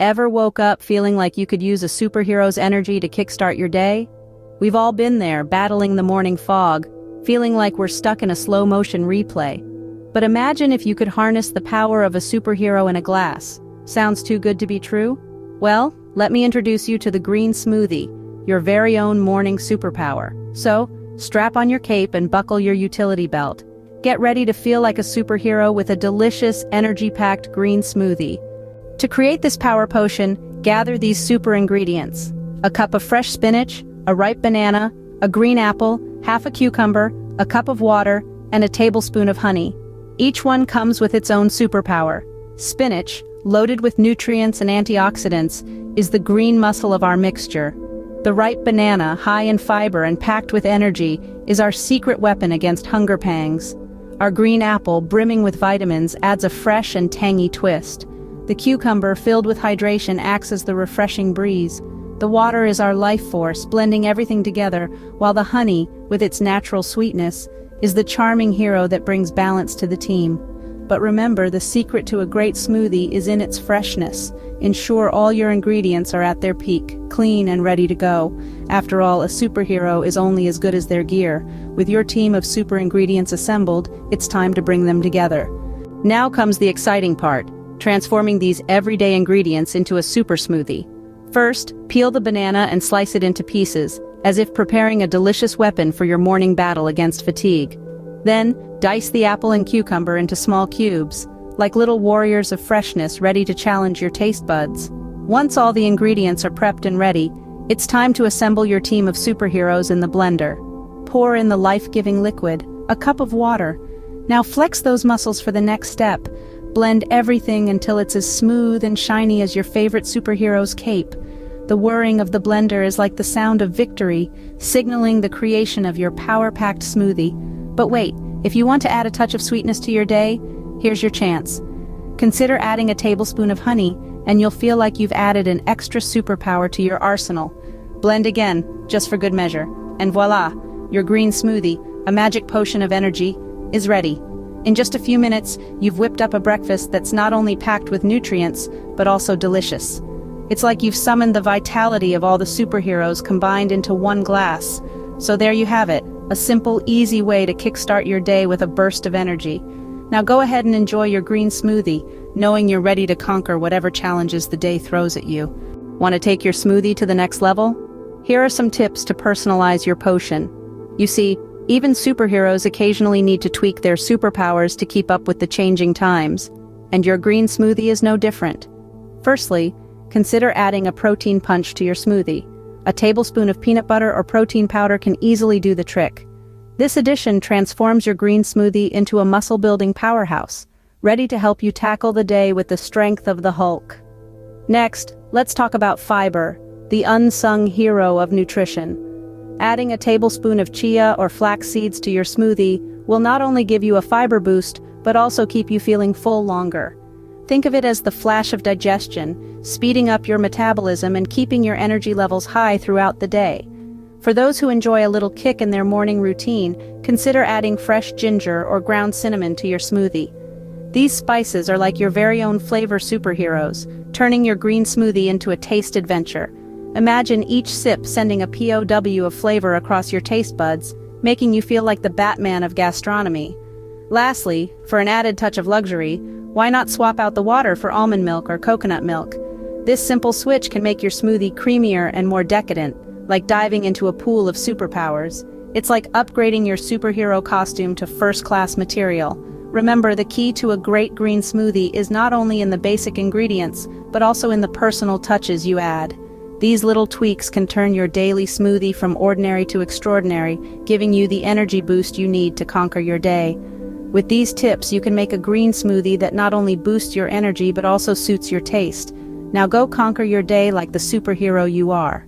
Ever woke up feeling like you could use a superhero's energy to kickstart your day? We've all been there, battling the morning fog, feeling like we're stuck in a slow-motion replay. But imagine if you could harness the power of a superhero in a glass. Sounds too good to be true? Well, let me introduce you to the green smoothie, your very own morning superpower. So, strap on your cape and buckle your utility belt. Get ready to feel like a superhero with a delicious, energy-packed green smoothie. To create this power potion, gather these super ingredients: a cup of fresh spinach, a ripe banana, a green apple, half a cucumber, a cup of water, and a tablespoon of honey. Each one comes with its own superpower. Spinach, loaded with nutrients and antioxidants, is the green muscle of our mixture. The ripe banana, high in fiber and packed with energy, is our secret weapon against hunger pangs. Our green apple, brimming with vitamins, adds a fresh and tangy twist. The cucumber, filled with hydration, acts as the refreshing breeze. The water is our life force, blending everything together, while the honey, with its natural sweetness, is the charming hero that brings balance to the team. But remember, the secret to a great smoothie is in its freshness. Ensure all your ingredients are at their peak, clean and ready to go. After all, a superhero is only as good as their gear. With your team of super ingredients assembled, it's time to bring them together. Now comes the exciting part: transforming these everyday ingredients into a super smoothie. First, peel the banana and slice it into pieces, as if preparing a delicious weapon for your morning battle against fatigue. Then, dice the apple and cucumber into small cubes, like little warriors of freshness ready to challenge your taste buds. Once all the ingredients are prepped and ready, it's time to assemble your team of superheroes in the blender. Pour in the life-giving liquid, a cup of water. Now flex those muscles for the next step. Blend everything until it's as smooth and shiny as your favorite superhero's cape. The whirring of the blender is like the sound of victory, signaling the creation of your power-packed smoothie. But wait, if you want to add a touch of sweetness to your day, here's your chance. Consider adding a tablespoon of honey, and you'll feel like you've added an extra superpower to your arsenal. Blend again, just for good measure, and voila, your green smoothie, a magic potion of energy, is ready. In just a few minutes, you've whipped up a breakfast that's not only packed with nutrients, but also delicious. It's like you've summoned the vitality of all the superheroes combined into one glass. So there you have it, a simple, easy way to kickstart your day with a burst of energy. Now go ahead and enjoy your green smoothie, knowing you're ready to conquer whatever challenges the day throws at you. Want to take your smoothie to the next level? Here are some tips to personalize your potion. You see, even superheroes occasionally need to tweak their superpowers to keep up with the changing times, and your green smoothie is no different. Firstly, consider adding a protein punch to your smoothie. A tablespoon of peanut butter or protein powder can easily do the trick. This addition transforms your green smoothie into a muscle-building powerhouse, ready to help you tackle the day with the strength of the Hulk. Next, let's talk about fiber, the unsung hero of nutrition. Adding a tablespoon of chia or flax seeds to your smoothie will not only give you a fiber boost, but also keep you feeling full longer. Think of it as the flash of digestion, speeding up your metabolism and keeping your energy levels high throughout the day. For those who enjoy a little kick in their morning routine, consider adding fresh ginger or ground cinnamon to your smoothie. These spices are like your very own flavor superheroes, turning your green smoothie into a taste adventure. Imagine each sip sending a POW of flavor across your taste buds, making you feel like the Batman of gastronomy. Lastly, for an added touch of luxury, why not swap out the water for almond milk or coconut milk? This simple switch can make your smoothie creamier and more decadent, like diving into a pool of superpowers. It's like upgrading your superhero costume to first-class material. Remember, the key to a great green smoothie is not only in the basic ingredients, but also in the personal touches you add. These little tweaks can turn your daily smoothie from ordinary to extraordinary, giving you the energy boost you need to conquer your day. With these tips, you can make a green smoothie that not only boosts your energy but also suits your taste. Now go conquer your day like the superhero you are.